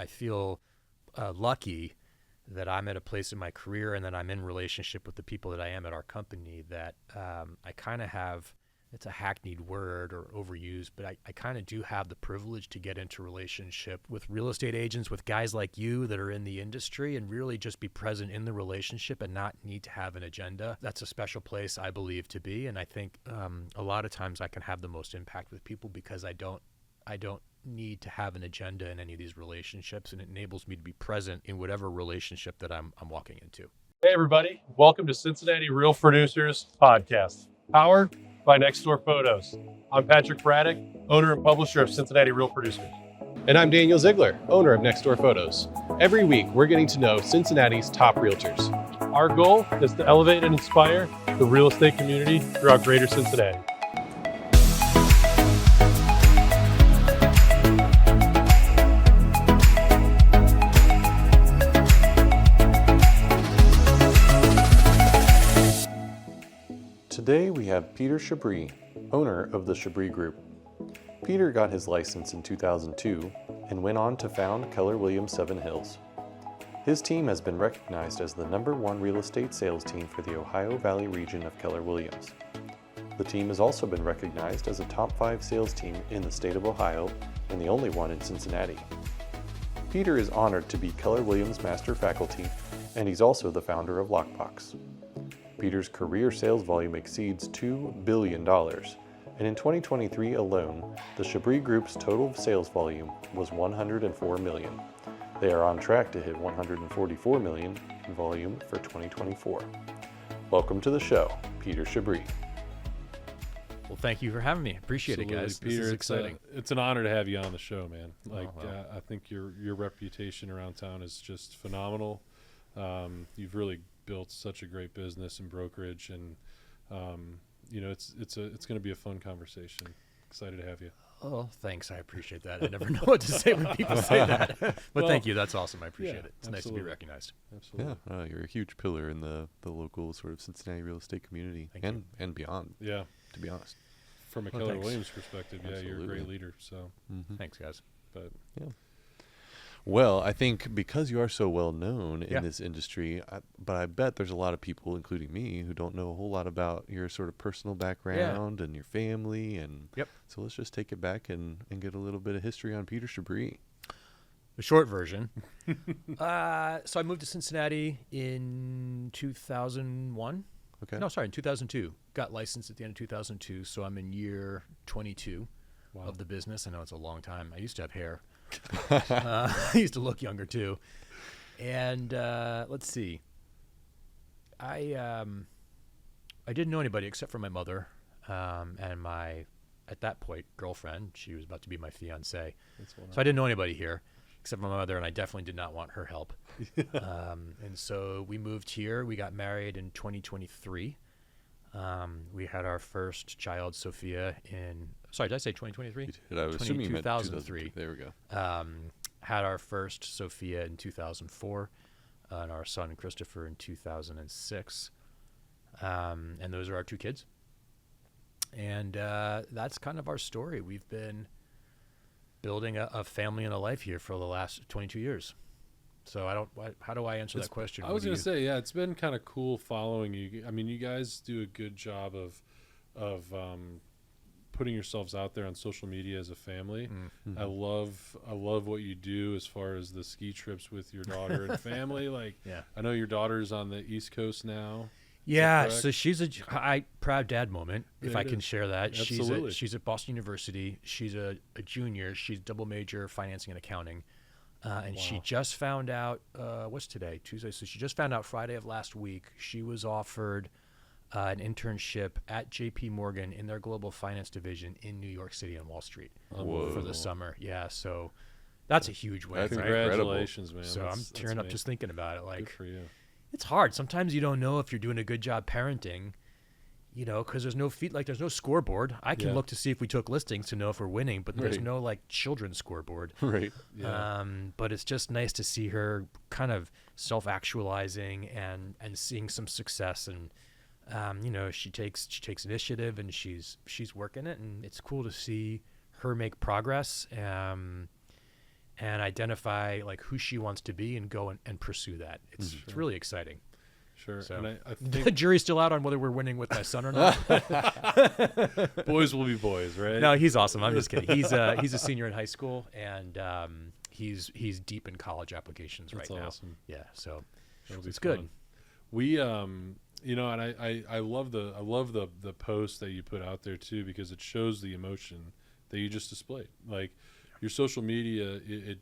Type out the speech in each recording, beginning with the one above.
I feel lucky that I'm at a place in my career and that I'm in relationship with the people that I am at our company that I kind of have, it's a hackneyed word or overused, but I kind of do have the privilege to get into relationship with real estate agents, with guys like you that are in the industry, and really just be present in the relationship and not need to have an agenda. That's a special place, I believe, to be. And I think a lot of times I can have the most impact with people because I don't need to have an agenda in any of these relationships, and it enables me to be present in whatever relationship that I'm walking into. Hey everybody, welcome to Cincinnati Real Producers Podcast, powered by Nextdoor Photos. I'm Patrick Braddock, owner and publisher of Cincinnati Real Producers. And I'm Daniel Ziegler, owner of Nextdoor Photos. Every week, we're getting to know Cincinnati's top realtors. Our goal is to elevate and inspire the real estate community throughout greater Cincinnati. Today we have Peter Chabris, owner of the Chabris Group. Peter got his license in 2002 and went on to found Keller Williams 7 Hills. His team has been recognized as the #1 real estate sales team for the Ohio Valley region of Keller Williams. The team has also been recognized as a top 5 sales team in the state of Ohio and the only one in Cincinnati. Peter is honored to be Keller Williams Master Faculty, and he's also the founder of Lockbox. Peter's career sales volume exceeds $2 billion, and in 2023 alone, the Chabris Group's total sales volume was $104 million. They are on track to hit $144 million in volume for 2024. Welcome to the show, Peter Chabris. Well, thank you for having me. Appreciate it, guys. Peter, this is exciting. It's an honor to have you on the show, man. Well. I think your reputation around town is just phenomenal. You've really built such a great business and brokerage, and it's going to be a fun conversation. Excited to have you. Oh, thanks. I appreciate that. I never know what to say when people say that. But well, thank you. That's awesome. I appreciate it. It's nice to be recognized. Absolutely. Yeah, you're a huge pillar in the local sort of Cincinnati real estate community and beyond. Yeah, to be honest. From a Keller Williams perspective, Absolutely. You're a great leader. So Thanks, guys. But yeah. Well, I think because you are so well known in this industry, but I bet there's a lot of people, including me, who don't know a whole lot about your sort of personal background and your family. And so let's just take it back and get a little bit of history on Peter Chabris. The short version. So I moved to Cincinnati in 2001. Okay. No, sorry, in 2002. Got licensed at the end of 2002, so I'm in year 22 of the business. I know it's a long time. I used to have hair. I used to look younger too. And let's see. I didn't know anybody except for my mother and my, at that point, girlfriend. She was about to be my fiance. So I didn't know anybody here except for my mother, and I definitely did not want her help. And so we moved here. We got married in 2023. We had our first child, Sophia, in, sorry, did I say 2023? I was assuming you meant 2003. There we go. Had our first Sophia in 2004, and our son Christopher in 2006. And those are our 2 kids. And that's kind of our story. We've been building a family and a life here for the last 22 years. So how do I answer that question? I was going to say, it's been kind of cool following you. I mean, you guys do a good job of putting yourselves out there on social media as a family. Mm-hmm. I love what you do as far as the ski trips with your daughter and family. Like, I know your daughter's on the East Coast now. Yeah, so she's a proud dad moment, if I can share that. Absolutely. She's at Boston University. She's a junior. She's double major financing and accounting. And she just found out, what's today? Tuesday. So she just found out Friday of last week. She was offered an internship at JP Morgan in their global finance division in New York City on Wall Street for the summer. Yeah, so that's a huge win. Congratulations, man. So I'm tearing up just thinking about it. Like, good for you. It's hard. Sometimes you don't know if you're doing a good job parenting, because there's no there's no scoreboard. I can look to see if we took listings to know if we're winning, but there's no like children's scoreboard. Right. Yeah. But it's just nice to see her kind of self-actualizing and seeing some success, and she takes initiative and she's working it, and it's cool to see her make progress. and identify like who she wants to be and go and pursue that. It's really exciting. Sure. So And I the think jury's still out on whether we're winning with my son or not. boys will be boys, right? No, he's awesome. I'm just kidding. He's a senior in high school, and he's deep in college applications That's right now. awesome. Yeah, so That'll be it's good. fun. We you know, and I love the post that you put out there too, because it shows the emotion that you just displayed. Like your social media, it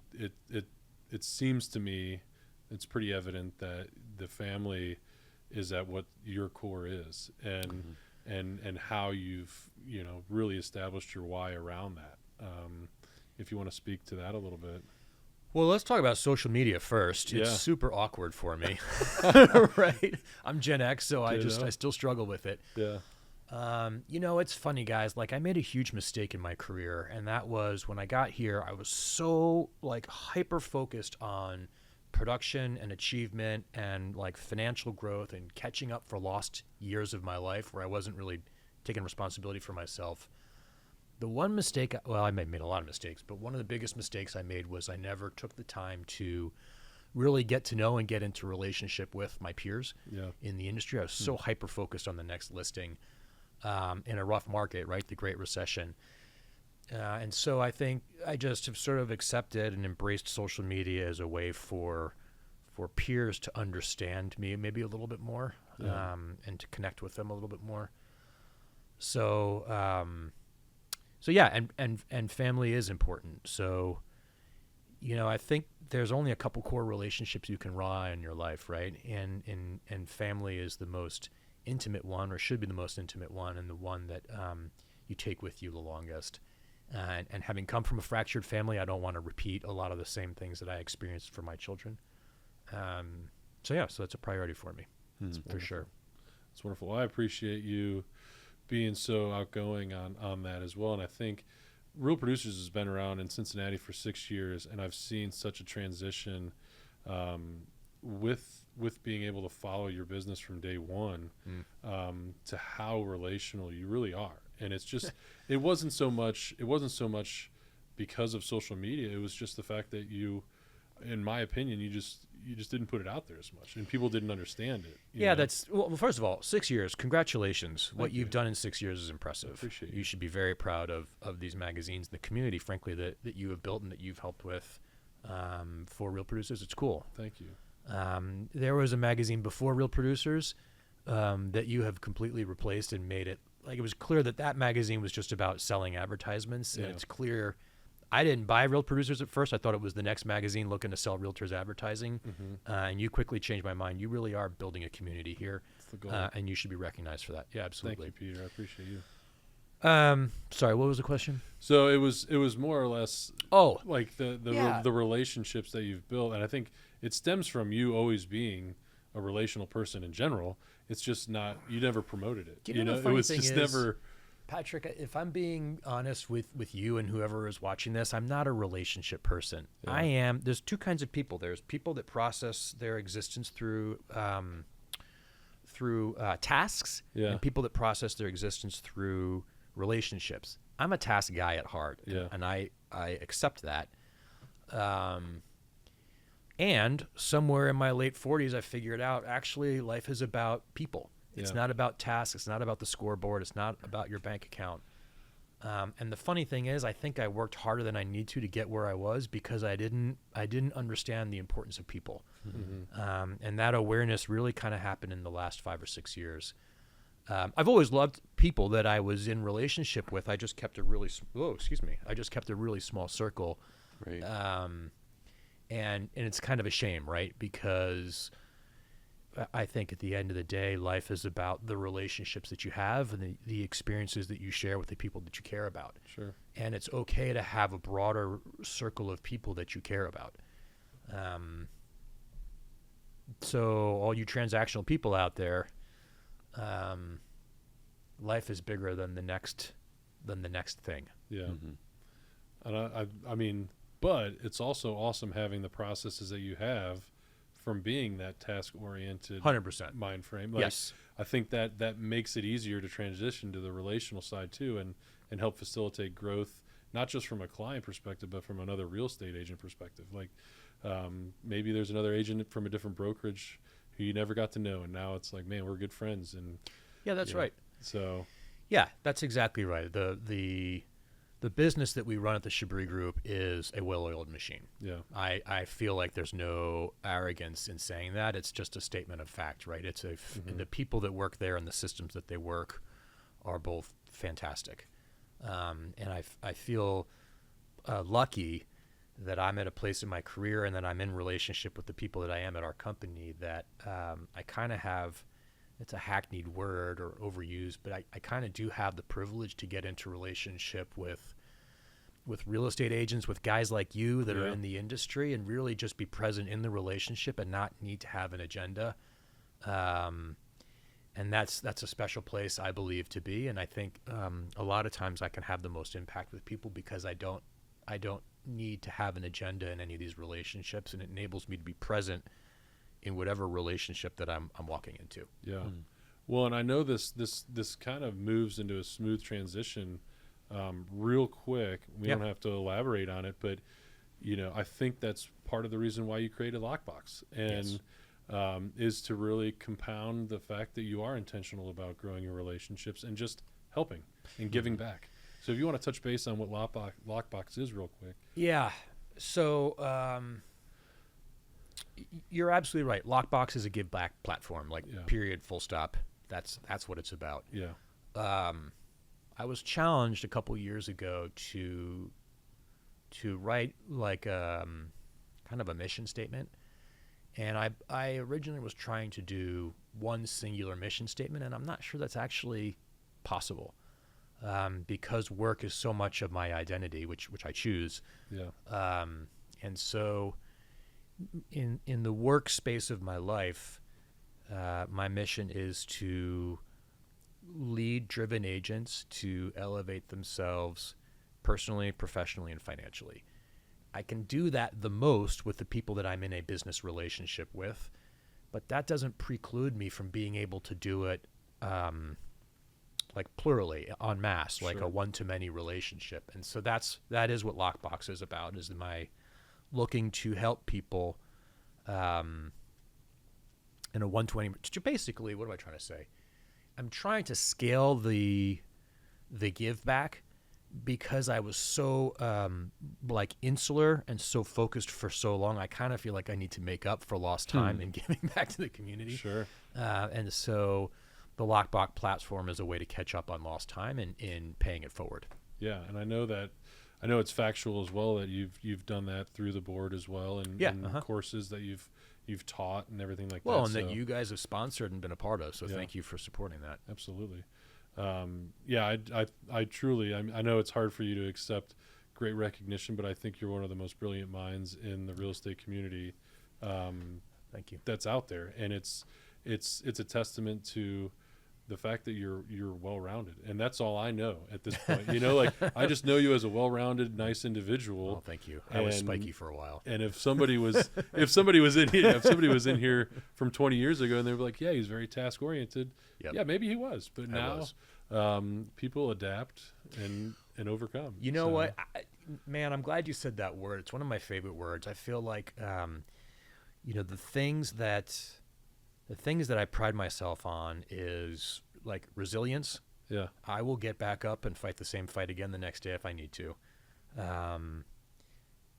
seems to me it's pretty evident that the family is at what your core is, and and how you've, you know, really established your why around that. If you want to speak to that a little bit. Well, let's talk about social media first. Yeah. It's super awkward for me, right? I'm Gen X, so I still struggle with it. Yeah. You know, it's funny, guys. Like, I made a huge mistake in my career, and that was when I got here, I was so like hyper focused on production and achievement and like financial growth and catching up for lost years of my life where I wasn't really taking responsibility for myself. The one mistake, well, I made a lot of mistakes, but one of the biggest mistakes I made was I never took the time to really get to know and get into relationship with my peers in the industry. I was so hyper focused on the next listing in a rough market, right? The Great Recession. And so I think I just have sort of accepted and embraced social media as a way for peers to understand me maybe a little bit more, and to connect with them a little bit more. So, yeah, and family is important. So, you know, I think there's only a couple core relationships you can rely on in your life, right? And family is the most intimate one, or should be the most intimate one, and the one that you take with you the longest. And having come from a fractured family, I don't want to repeat a lot of the same things that I experienced for my children. So that's a priority for me, for sure. It's wonderful. Well, I appreciate you being so outgoing on that as well. And I think Real Producers has been around in Cincinnati for 6 years, and I've seen such a transition with being able to follow your business from day one to how relational you really are. And it's just it wasn't so much because of social media. It was just the fact that you, in my opinion, you just didn't put it out there as much, and people didn't understand it. Yeah, that's well. First of all, 6 years. Congratulations! What you've done in 6 years is impressive. I appreciate you should be very proud of these magazines and the community, frankly, that you have built and that you've helped with for Real Producers. It's cool. Thank you. There was a magazine before Real Producers that you have completely replaced and made it like it was clear that magazine was just about selling advertisements. And it's clear. I didn't buy Real Producers at first. I thought it was the next magazine looking to sell realtors advertising. And you quickly changed my mind. You really are building a community here. That's the goal. And you should be recognized for that. Yeah, absolutely. Thank you, Peter. I appreciate you. Sorry, what was the question? So it was more or less like the relationships that you've built. And I think it stems from you always being a relational person in general. It's just not, you never promoted it. You know, the funny it was thing just is, never. Patrick, if I'm being honest with you and whoever is watching this, I'm not a relationship person. Yeah. There's two kinds of people. There's people that process their existence through tasks, and people that process their existence through relationships. I'm a task guy at heart, and I accept that. And somewhere in my late 40s, I figured out actually life is about people. It's not about tasks. It's not about the scoreboard. It's not about your bank account. And the funny thing is, I think I worked harder than I need to get where I was because I didn't understand the importance of people. And that awareness really kind of happened in the last 5 or 6 years. I've always loved people that I was in relationship with. I just kept a really small circle. Right. And it's kind of a shame, right? Because I think at the end of the day, life is about the relationships that you have and the experiences that you share with the people that you care about. Sure. And it's okay to have a broader circle of people that you care about. So all you transactional people out there, life is bigger than the next thing. Yeah. And I mean, but it's also awesome having the processes that you have from being that task-oriented 100% mind frame. Like, yes. I think that makes it easier to transition to the relational side too, and help facilitate growth not just from a client perspective, but from another real estate agent perspective. Like maybe there's another agent from a different brokerage who you never got to know, and now it's like, man, we're good friends. And yeah, that's right. So yeah, that's exactly right. The business that we run at the Chabris Group is a well-oiled machine. Yeah, I feel like there's no arrogance in saying that. It's just a statement of fact, right? It's and the people that work there and the systems that they work are both fantastic. And I feel lucky that I'm at a place in my career and that I'm in relationship with the people that I am at our company that I kind of have. It's a hackneyed word or overused, but I kind of do have the privilege to get into relationship with real estate agents, with guys like you that are in the industry, and really just be present in the relationship and not need to have an agenda. And that's a special place, I believe, to be. And I think a lot of times I can have the most impact with people because I don't need to have an agenda in any of these relationships, and it enables me to be present in whatever relationship that I'm walking into. Yeah. Well, and I know this kind of moves into a smooth transition real quick. We don't have to elaborate on it, but I think that's part of the reason why you created Lockbox, and is to really compound the fact that you are intentional about growing your relationships and just helping and giving back. So if you want to touch base on what Lockbox is real quick. Yeah. So you're absolutely right. Lockbox is a give back platform, period, full stop. That's what it's about. Yeah. I was challenged a couple years ago to write kind of a mission statement. And I originally was trying to do one singular mission statement, and I'm not sure that's actually possible because work is so much of my identity, which I choose. Yeah. And so in the workspace of my life, my mission is to lead driven agents to elevate themselves personally, professionally, and financially. I can do that the most with the people that I'm in a business relationship with, but that doesn't preclude me from being able to do it plurally, en masse, like a one-to-many relationship. And so that is what Lockbox is about, is my looking to help people in a 120. Basically, what am I trying to say? I'm trying to scale the give back because I was so insular and so focused for so long. I kind of feel like I need to make up for lost time in giving back to the community. Sure. And so the Lockbox platform is a way to catch up on lost time and in paying it forward. Yeah, and I know it's factual as well that you've done that through the board as well, and courses that you've taught and everything like that. Well, and that you guys have sponsored and been a part of. So thank you for supporting that. Absolutely. I truly, I know it's hard for you to accept great recognition, but I think you're one of the most brilliant minds in the real estate community. Thank you. That's out there, and it's a testament to the fact that you're well-rounded, and that's all I know at this point. I just know you as a well-rounded, nice individual. Oh, thank you. I was spiky for a while. And if somebody was in here from 20 years ago and they were like, yeah, he's very task-oriented. Yep. Yeah, maybe he was, but now people adapt and overcome. You know what, man? I'm glad you said that word. It's one of my favorite words. I feel like the things that I pride myself on is like resilience. Yeah. I will get back up and fight the same fight again the next day if I need to. And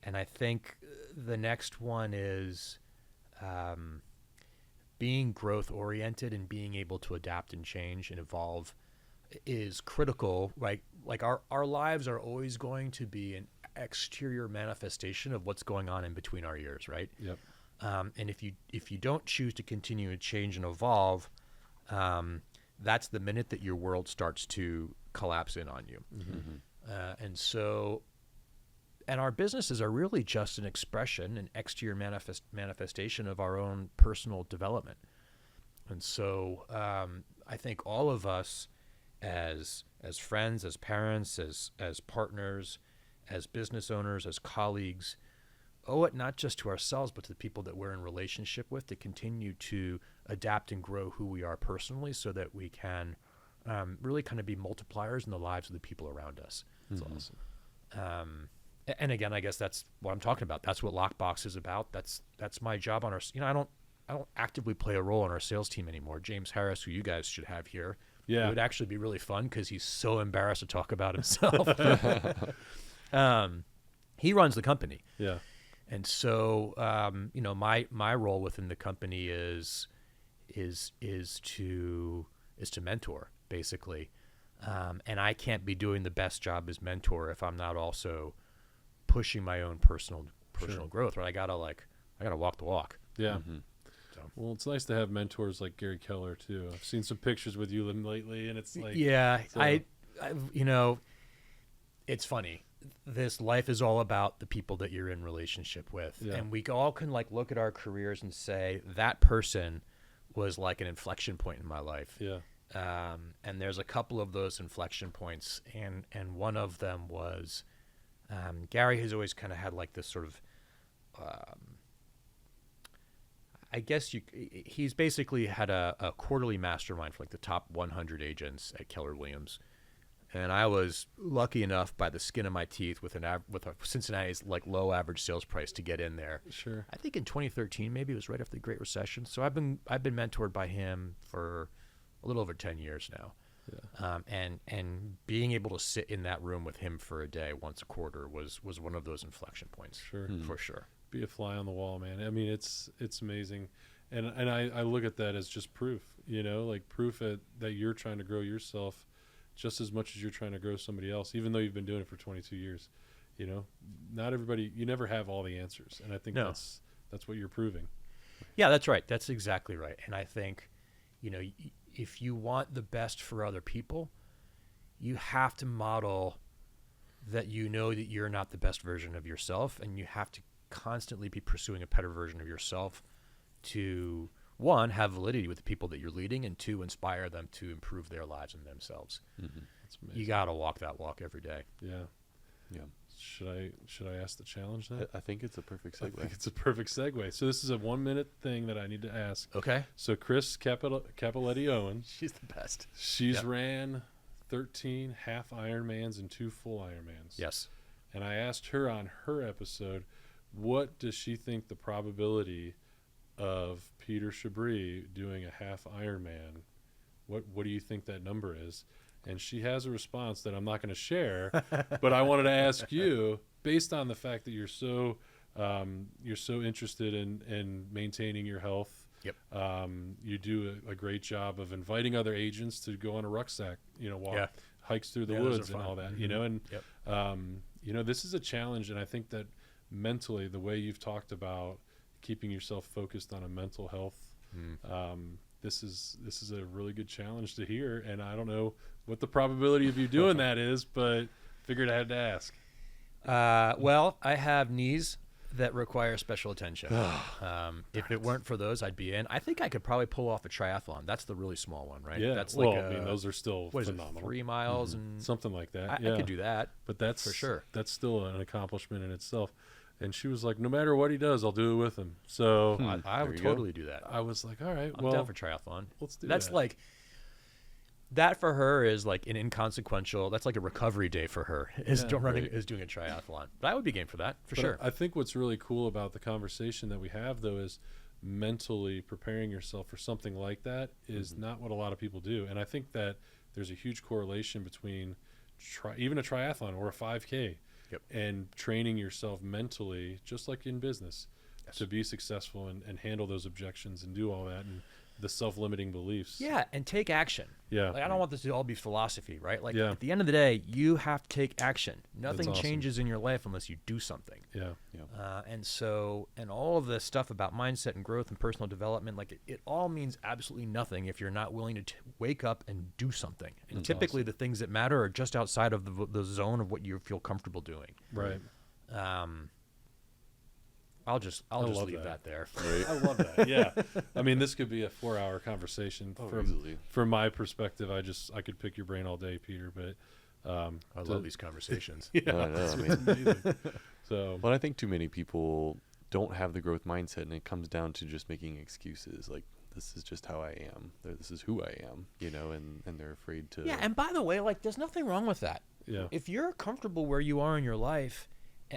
I think the next one is being growth oriented and being able to adapt and change and evolve is critical. Right? Like our lives are always going to be an exterior manifestation of what's going on in between our ears, right? Yep. And if you don't choose to continue to change and evolve, that's the minute that your world starts to collapse in on you. Mm-hmm. And our businesses are really just an expression, an exterior manifestation of our own personal development. And so I think all of us as friends, as parents, as partners, as business owners, as colleagues, owe it not just to ourselves, but to the people that we're in relationship with to continue to adapt and grow who we are personally so that we can really kind of be multipliers in the lives of the people around us. That's awesome. And again, I guess that's what I'm talking about. That's what Lockbox is about. That's my job on our, I don't actively play a role on our sales team anymore. James Harris, who you guys should have here, it would actually be really fun because he's so embarrassed to talk about himself. He runs the company. Yeah. And so, my role within the company is to mentor, basically. And I can't be doing the best job as mentor if I'm not also pushing my own personal growth, right? I gotta walk the walk. Yeah. So. Well, it's nice to have mentors like Gary Keller too. I've seen some pictures with you lately, and it's like, it's funny. This life is all about the people that you're in relationship with, and we all can look at our careers and say that person was like an inflection point in my life. Yeah. And there's a couple of those inflection points, and one of them was Gary has always kind of had like this sort of, I guess he's basically had a quarterly mastermind for like the top 100 agents at Keller Williams. And I was lucky enough by the skin of my teeth with a Cincinnati's like low average sales price to get in there. Sure. I think in 2013, maybe it was right after the Great Recession. So I've been mentored by him for a little over 10 years now. Yeah. And being able to sit in that room with him for a day once a quarter was one of those inflection points. Sure. For sure. Be a fly on the wall, man. I mean, it's amazing. And I look at that as just proof, like proof that you're trying to grow yourself just as much as you're trying to grow somebody else, even though you've been doing it for 22 years. Not everybody, you never have all the answers. And I think that's what you're proving. Yeah, that's right. That's exactly right. And I think, if you want the best for other people, you have to model that that you're not the best version of yourself, and you have to constantly be pursuing a better version of yourself to, one, have validity with the people that you're leading, and two, inspire them to improve their lives and themselves. Mm-hmm. You got to walk that walk every day. Yeah. Yeah. Should I ask the challenge then? I think it's a perfect segue. I think it's a perfect segue. So this is a 1-minute thing that I need to ask. Okay. So Chris Capoletti Owen. She's the best. She's ran 13 half Ironmans and 2 full Ironmans. Yes. And I asked her on her episode, what does she think the probability of Peter Chabris doing a half Ironman? What do you think that number is? And she has a response that I'm not going to share, but I wanted to ask you, based on the fact that you're so interested in maintaining your health. Yep. You do a great job of inviting other agents to go on a rucksack, walk, hikes through the woods and all that, and this is a challenge. And I think that mentally, the way you've talked about keeping yourself focused on a mental health, this is a really good challenge to hear. And I don't know what the probability of you doing that is, but figured I had to ask. Well, I have knees that require special attention. If it weren't for those, I'd be in. I think I could probably pull off a triathlon. That's the really small one, right? Yeah. That's those are still What phenomenal. is it, 3 miles and something like that. I could do that. But that's for sure. That's still an accomplishment in itself. And she was like, no matter what he does, I'll do it with him. So I would totally do that. I was like, all right, I'm down for triathlon. Let's do That's that. like, that for her is like an inconsequential, that's like a recovery day for her, is doing a triathlon. But I would be game for that, for sure. I think what's really cool about the conversation that we have, though, is mentally preparing yourself for something like that is not what a lot of people do. And I think that there's a huge correlation between even a triathlon or a 5K and training yourself mentally, just like in business, to be successful and handle those objections and do all that and the self-limiting beliefs. Yeah, and take action. Yeah. Like, I don't want this to all be philosophy, right? Like, Yeah. at the end of the day, you have to take action. Nothing awesome. changes in your life unless you do something. Yeah. And all of the stuff about mindset and growth and personal development, like it all means absolutely nothing if you're not willing to wake up and do something. And That's typically awesome. the things that matter are just outside of the zone of what you feel comfortable doing. Right. I'll just love leave that there. Right. I love that. Yeah. I mean, this could be a 4-hour conversation. Easily. From my perspective, I could pick your brain all day, Peter, but I love these conversations. I know, that's I mean. what's amazing. So, But I think too many people don't have the growth mindset, and it comes down to just making excuses. Like, this is just how I am. This is who I am, and they're afraid to. Yeah, and by the way, like, there's nothing wrong with that. Yeah. If you're comfortable where you are in your life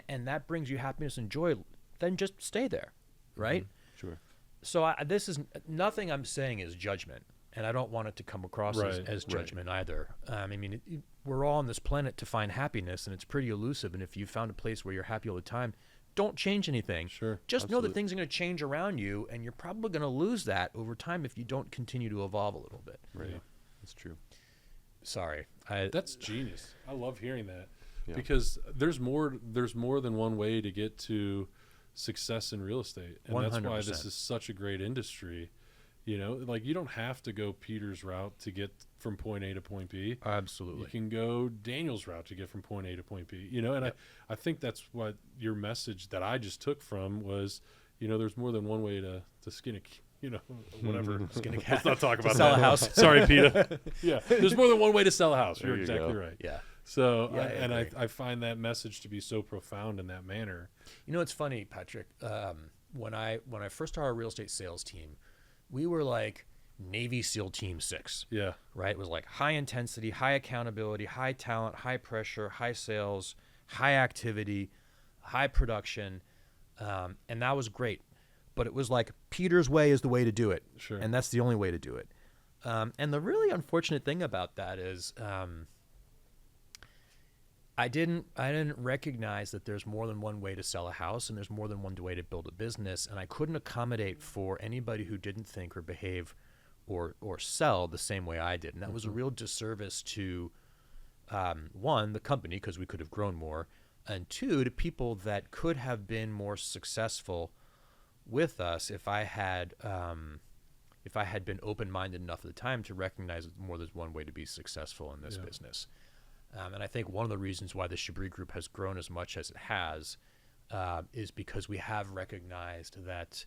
and that brings you happiness and joy, then just stay there, right? Sure. So this is nothing I'm saying is judgment, and I don't want it to come across as judgment either. I mean, we're all on this planet to find happiness, and it's pretty elusive. And if you found a place where you're happy all the time, don't change anything. Sure. Just know that things are going to change around you, and you're probably going to lose that over time if you don't continue to evolve a little bit. Right. Yeah. That's true. Sorry. That's genius. I love hearing that Yeah. there's more than one way to get to success in real estate, and 100%. that's why this is such a great industry. You know, like you don't have to go Peter's route to get from point A to point B. Absolutely. You can go Daniel's route to get from point A to point B. You know, and I think that's what your message that I just took from was, you know, there's more than one way to skin a, you know, whatever. Skin a cat. Let's not talk about sell that. a house. Sorry, Peter. Yeah, there's more than one way to sell a house. There You're you exactly go. right. Yeah. So, Yeah, I find that message to be so profound in that manner. You know, it's funny, Patrick. When I first started our real estate sales team, we were like Navy SEAL Team 6. Yeah. Right? It was like high intensity, high accountability, high talent, high pressure, high sales, high activity, high production, and that was great. But it was like Peter's way is the way to do it, Sure. and that's the only way to do it. And the really unfortunate thing about that is I didn't recognize that there's more than one way to sell a house and there's more than one way to build a business, and I couldn't accommodate for anybody who didn't think or behave or sell the same way I did. And that was a real disservice to one, the company, because we could have grown more, and two, to people that could have been more successful with us if I had been open-minded enough at the time to recognize that more there's one way to be successful in this business. And I think one of the reasons why the Chabris Group has grown as much as it has is because we have recognized that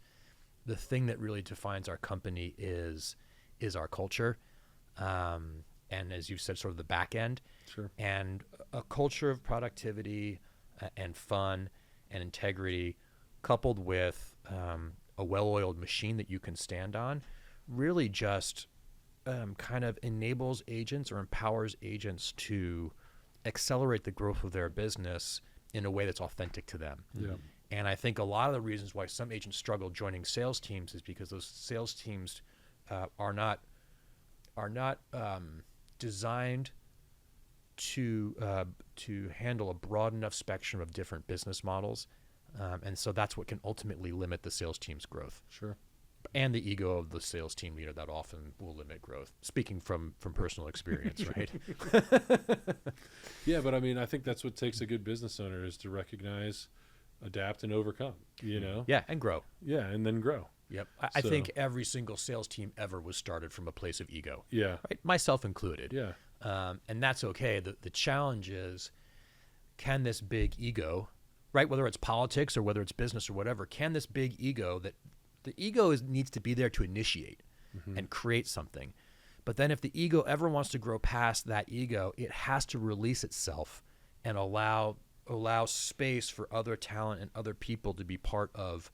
the thing that really defines our company is our culture. And as you've said, sort of the back end. Sure. And a culture of productivity and fun and integrity coupled with a well-oiled machine that you can stand on really just kind of enables agents or empowers agents to accelerate the growth of their business in a way that's authentic to them. Yeah. And I think a lot of the reasons why some agents struggle joining sales teams is because those sales teams are not designed to handle a broad enough spectrum of different business models, and so that's what can ultimately limit the sales team's growth. Sure. And the ego of the sales team leader that often will limit growth. Speaking from personal experience, right? Yeah, but I mean, I think that's what takes a good business owner is to recognize, adapt, and overcome. You know. Yeah, and grow. Yeah, and then grow. Yep. I think every single sales team ever was started from a place of ego. Yeah. Right? Myself included. Yeah. And that's okay. The challenge is, can this big ego, right, whether it's politics or whether it's business or whatever, can this big ego that the ego needs to be there to initiate and create something. But then if the ego ever wants to grow past that ego, it has to release itself and allow space for other talent and other people to be part of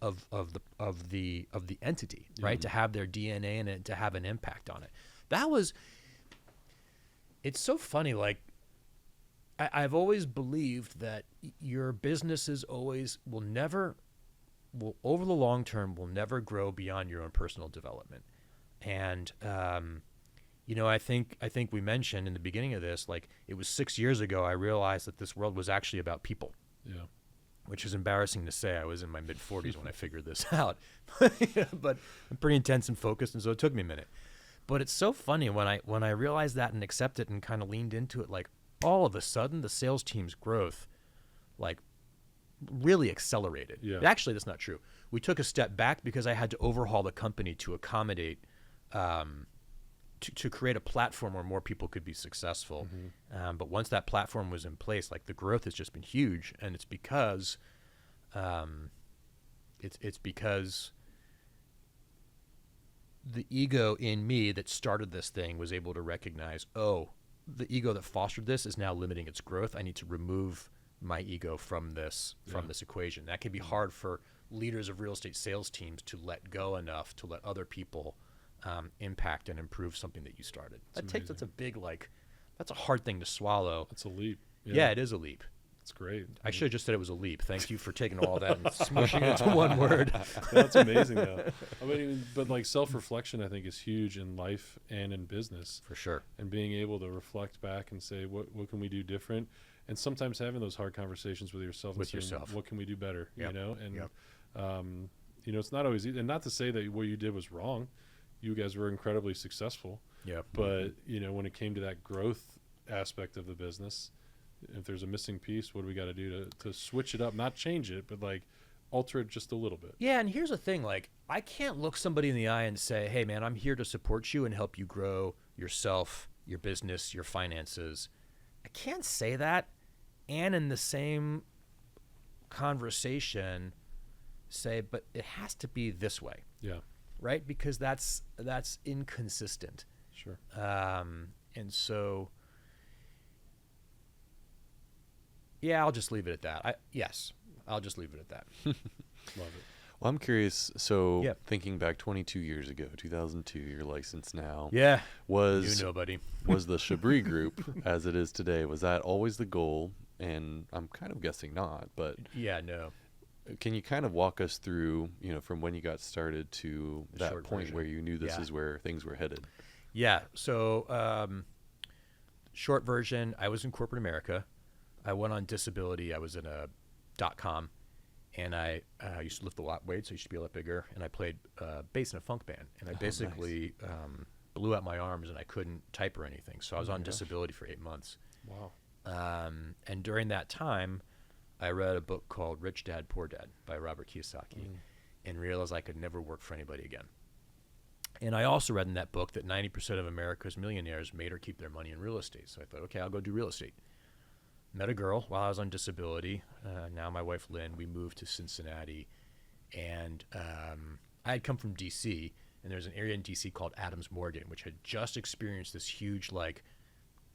the entity, right? To have their DNA in it, to have an impact on it. It's so funny. Like I've always believed that your businesses will over the long term will never grow beyond your own personal development. And I think we mentioned in the beginning of this, like it was 6 years ago I realized that this world was actually about people. Yeah. Which is embarrassing to say. I was in my mid-40s when I figured this out. But I'm pretty intense and focused, and so it took me a minute. But it's so funny when I realized that and accepted it and kind of leaned into it, like all of a sudden the sales team's growth like really accelerated. Yeah. Actually, that's not true. We took a step back because I had to overhaul the company to accommodate to create a platform where more people could be successful. But once that platform was in place, like the growth has just been huge, and it's because it's because the ego in me that started this thing was able to recognize, the ego that fostered this is now limiting its growth. I need to remove my ego from this equation. That can be hard for leaders of real estate sales teams to let go enough to let other people impact and improve something that you started. That's That's a hard thing to swallow. That's a leap. Yeah, it is a leap. It's great. I should have just said it was a leap. Thank you for taking all that and smushing it into one word. That's amazing, though. I mean, but like self-reflection, I think, is huge in life and in business. For sure. And being able to reflect back and say, what can we do different? And sometimes having those hard conversations with yourself. What can we do better? Yep. You know, and you know, it's not always easy. And not to say that what you did was wrong. You guys were incredibly successful. Yeah. But you know, when it came to that growth aspect of the business, if there's a missing piece, what do we got to do to switch it up? Not change it, but like alter it just a little bit. Yeah, and here's the thing, like, I can't look somebody in the eye and say, hey, man, I'm here to support you and help you grow yourself, your business, your finances. I can't say that and in the same conversation say, but it has to be this way. Yeah. Right? Because that's inconsistent. Sure. And so... yeah, I'll just leave it at that. I'll just leave it at that. Love it. Well, I'm curious. So thinking back 22 years ago, 2002, you're licensed now. Yeah. Was you know, buddy. Was the Chabris Group as it is today, was that always the goal? And I'm kind of guessing not, but yeah, no. Can you kind of walk us through, you know, from when you got started to that point version. where you knew this is where things were headed? Yeah. So short version, I was in corporate America. I went on disability. I was in a .com, and I used to lift a lot of weights, so I used to be a lot bigger, and I played bass in a funk band, and I basically blew out my arms, and I couldn't type or anything, so I was on disability for 8 months. Wow. And during that time, I read a book called Rich Dad, Poor Dad by Robert Kiyosaki, and realized I could never work for anybody again. And I also read in that book that 90% of America's millionaires made or keep their money in real estate, so I thought, okay, I'll go do real estate. Met a girl while I was on disability. Now my wife, Lynn, we moved to Cincinnati. And I had come from D.C., and there's an area in D.C. called Adams Morgan, which had just experienced this huge, like,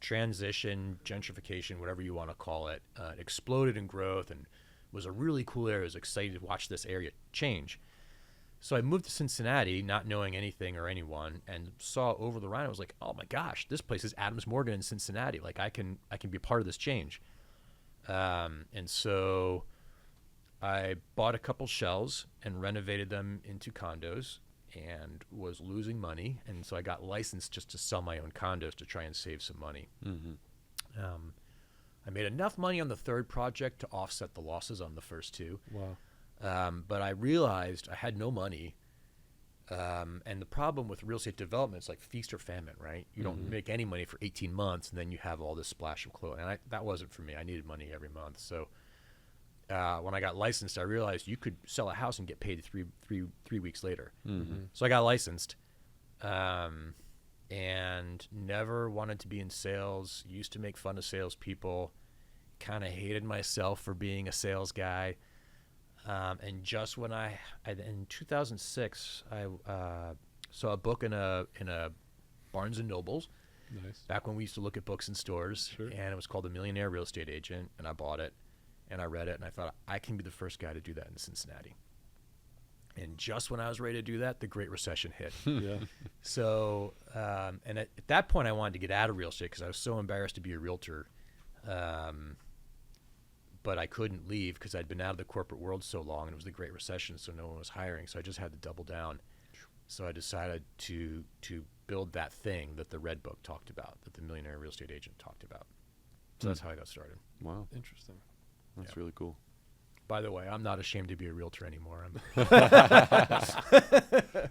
transition, gentrification, whatever you want to call it. It exploded in growth and was a really cool area. I was excited to watch this area change. So I moved to Cincinnati, not knowing anything or anyone, and saw over the Rhine. I was like, "Oh my gosh, this place is Adams Morgan in Cincinnati. Like, I can be part of this change." And so I bought a couple shells and renovated them into condos, and was losing money. And so I got licensed just to sell my own condos to try and save some money. I made enough money on the third project to offset the losses on the first two. Wow. But I realized I had no money. And the problem with real estate development is like feast or famine, right? You don't make any money for 18 months, and then you have all this splash of clothes. And that wasn't for me. I needed money every month. So when I got licensed, I realized you could sell a house and get paid three weeks later. So I got licensed and never wanted to be in sales. Used to make fun of salespeople. Kind of hated myself for being a sales guy. And just when I in 2006, I saw a book in a Barnes and Nobles. Nice. Back when we used to look at books in stores, Sure. and it was called The Millionaire Real Estate Agent, and I bought it, and I read it, and I thought I can be the first guy to do that in Cincinnati. And just when I was ready to do that, the Great Recession hit. Yeah. So, and at that point, I wanted to get out of real estate because I was so embarrassed to be a realtor. But I couldn't leave because I'd been out of the corporate world so long, and it was the Great Recession, so no one was hiring. So I just had to double down. So I decided to build that thing that the Red Book talked about, that the Millionaire Real Estate Agent talked about. So that's how I got started. Wow. Interesting. That's really cool. By the way, I'm not ashamed to be a realtor anymore.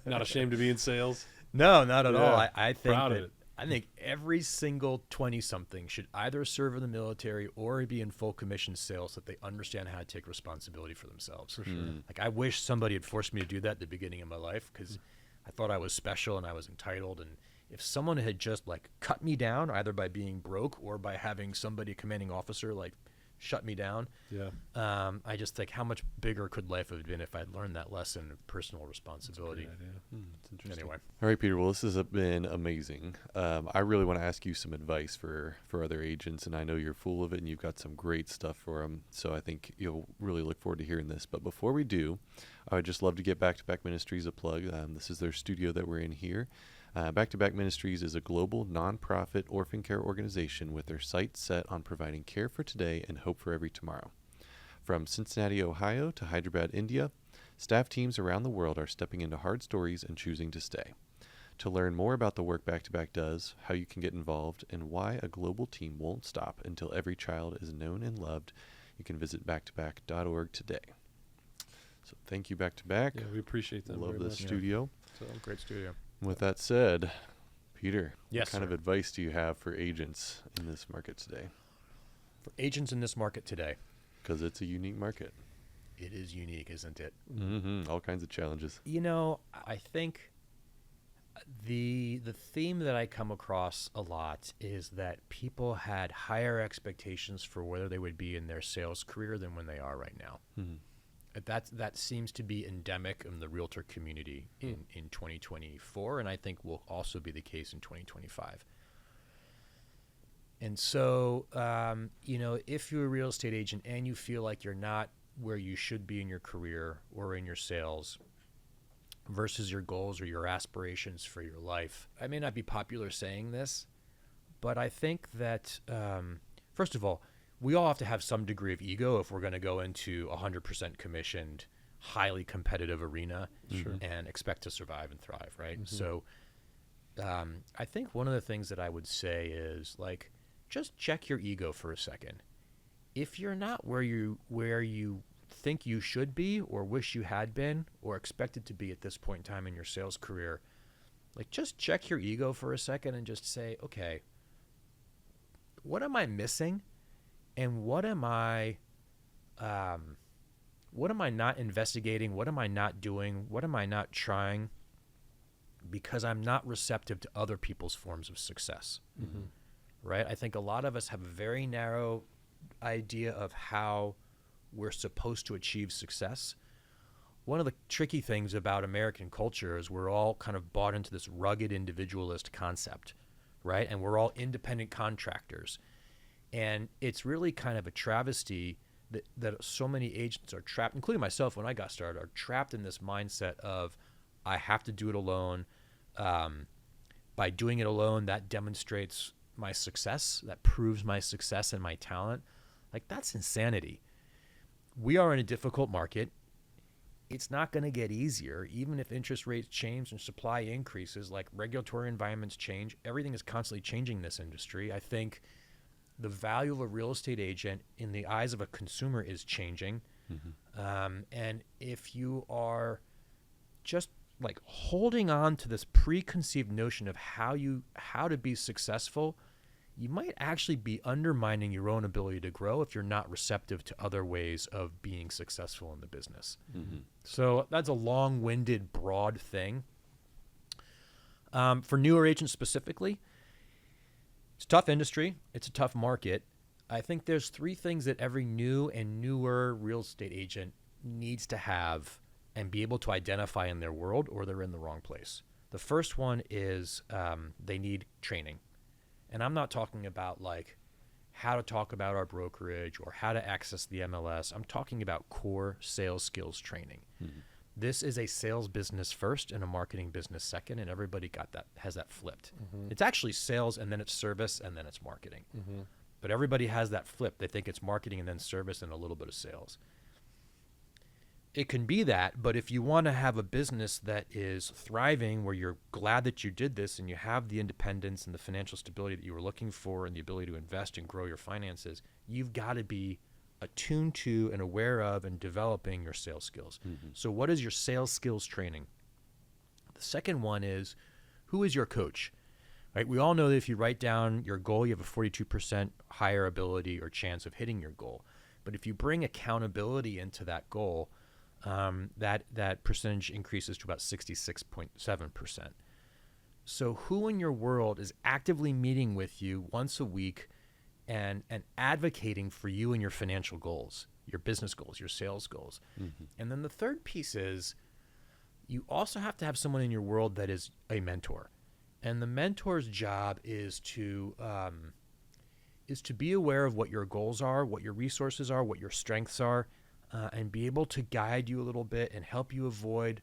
Not ashamed to be in sales? No, not at all. Yeah. I think Proud of it. I think every single 20-something should either serve in the military or be in full commission sales so that they understand how to take responsibility for themselves. For sure. Like, I wish somebody had forced me to do that at the beginning of my life because I thought I was special and I was entitled. And if someone had just, like, cut me down either by being broke or by having somebody, a commanding officer, like, shut me down, I just think how much bigger could life have been if I'd learned that lesson of personal responsibility. That's a great idea. That's interesting. Anyway. All right, Peter. Well, this has been amazing. I really want to ask you some advice for other agents, and I know you're full of it, and you've got some great stuff for them. So I think you'll really look forward to hearing this. But before we do, I would just love to get Back to Back Ministries a plug. This is their studio that we're in here. Back to Back Ministries is a global nonprofit orphan care organization with their sights set on providing care for today and hope for every tomorrow. From Cincinnati, Ohio to Hyderabad, India, staff teams around the world are stepping into hard stories and choosing to stay. To learn more about the work Back to Back does, how you can get involved, and why a global team won't stop until every child is known and loved, you can visit backtoback.org today. So thank you, Back to Back. Yeah, we appreciate them. Love very the much. studio. So great studio. With that said, Peter, Yes, what kind of sir. advice do you have for agents in this market today? For agents in this market today, Because it's a unique market. it is unique, isn't it? All kinds of challenges. You know, I think the theme that I come across a lot is that people had higher expectations for whether they would be in their sales career than when they are right now. That seems to be endemic in the realtor community in 2024, and I think will also be the case in 2025. And so, if you're a real estate agent and you feel like you're not where you should be in your career or in your sales versus your goals or your aspirations for your life, I may not be popular saying this, but I think that, first of all, we all have to have some degree of ego if we're going to go into a 100% commissioned, highly competitive arena and expect to survive and thrive, right? So I think one of the things that I would say is, like, just check your ego for a second. If you're not where you think you should be or wish you had been or expected to be at this point in time in your sales career, like, just check your ego for a second and just say, okay, what am I missing? And what am I not investigating? What am I not doing? What am I not trying? Because I'm not receptive to other people's forms of success, right? I think a lot of us have a very narrow idea of how we're supposed to achieve success. One of the tricky things about American culture is we're all kind of bought into this rugged individualist concept, right? And we're all independent contractors. And it's really kind of a travesty that so many agents are trapped, including myself when I got started, are trapped in this mindset of, I have to do it alone. By doing it alone, that demonstrates my success, that proves my success and my talent. Like, that's insanity. We are in a difficult market. It's not going to get easier, even if interest rates change and supply increases, like regulatory environments change. Everything is constantly changing in this industry. I think the value of a real estate agent in the eyes of a consumer is changing. And if you are just like holding on to this preconceived notion of how to be successful, you might actually be undermining your own ability to grow if you're not receptive to other ways of being successful in the business. So that's a long-winded, broad thing. For newer agents specifically, it's a tough industry. It's a tough market. I think there's three things that every new and newer real estate agent needs to have and be able to identify in their world, or they're in the wrong place. The first one is they need training. And I'm not talking about like how to talk about our brokerage or how to access the MLS. I'm talking about core sales skills training. This is a sales business first and a marketing business second, and everybody has that flipped. It's actually sales and then it's service and then it's marketing. But everybody has that flip. They think it's marketing and then service and a little bit of sales. It can be that, but if you want to have a business that is thriving, where you're glad that you did this and you have the independence and the financial stability that you were looking for and the ability to invest and grow your finances, you've got to be attuned to and aware of and developing your sales skills. So what is your sales skills training? The second one is, who is your coach? Right? We all know that if you write down your goal, you have a 42% higher ability or chance of hitting your goal. But if you bring accountability into that goal, that percentage increases to about 66.7%. So who in your world is actively meeting with you once a week and advocating for you and your financial goals, your business goals, your sales goals? And then the third piece is, you also have to have someone in your world that is a mentor. And the mentor's job is to be aware of what your goals are, what your resources are, what your strengths are, and be able to guide you a little bit and help you avoid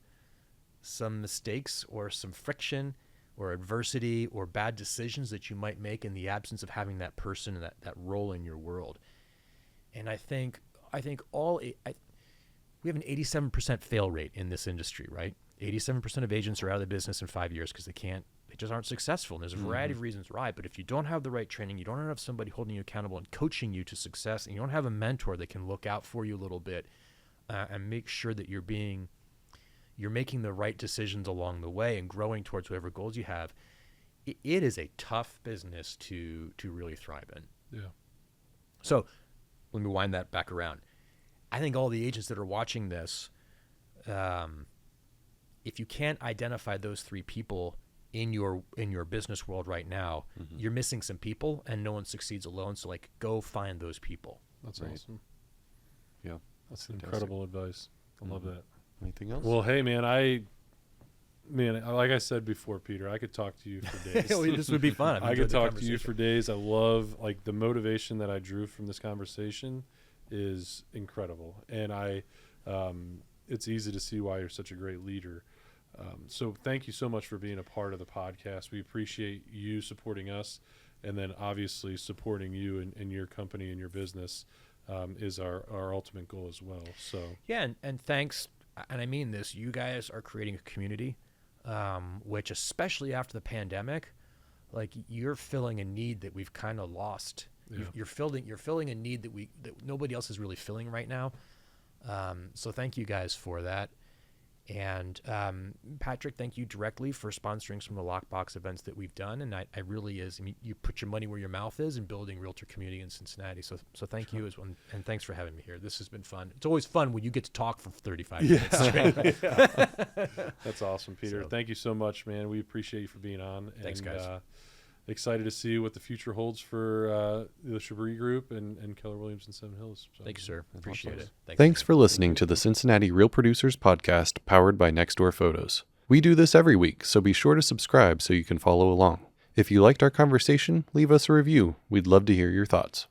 some mistakes or some friction or adversity or bad decisions that you might make in the absence of having that person and that role in your world. And I think we have an 87% fail rate in this industry, right? 87% of agents are out of the business in 5 years because they just aren't successful. And there's a variety of reasons why, but if you don't have the right training, you don't have somebody holding you accountable and coaching you to success, and you don't have a mentor that can look out for you a little bit and make sure that you're making the right decisions along the way and growing towards whatever goals you have, it is a tough business to really thrive in. Yeah. So let me wind that back around. I think all the agents that are watching this, if you can't identify those three people in your business world right now, you're missing some people, and no one succeeds alone. So go find those people. That's Right. awesome. Yeah. That's incredible advice. I love that. Anything else? Well, hey, man, like I said before, Peter, I could talk to you for days. This would be fun. I could talk to you for days. I love the motivation that I drew from this conversation is incredible, and it's easy to see why you're such a great leader. So thank you so much for being a part of the podcast. We appreciate you supporting us, and then obviously supporting you and your company and your business is our ultimate goal as well. So yeah, and thanks. And I mean this, you guys are creating a community, which especially after the pandemic, you're filling a need that we've kind of lost. Yeah. You're filling a need that nobody else is really filling right now. So thank you guys for that. And Patrick, thank you directly for sponsoring some of the Lockbox events that we've done. And I mean, you put your money where your mouth is in building realtor community in Cincinnati. So thank you as well. And thanks for having me here. This has been fun. It's always fun when you get to talk for 35 minutes straight. That's awesome, Peter. So, thank you so much, man. We appreciate you for being on. Thanks, guys. Excited to see what the future holds for the Chabris Group and Keller Williams in Seven Hills. So, thank you, sir. Appreciate it. Thanks for listening to the Cincinnati Real Producers Podcast, powered by Nextdoor Photos. We do this every week, so be sure to subscribe so you can follow along. If you liked our conversation, leave us a review. We'd love to hear your thoughts.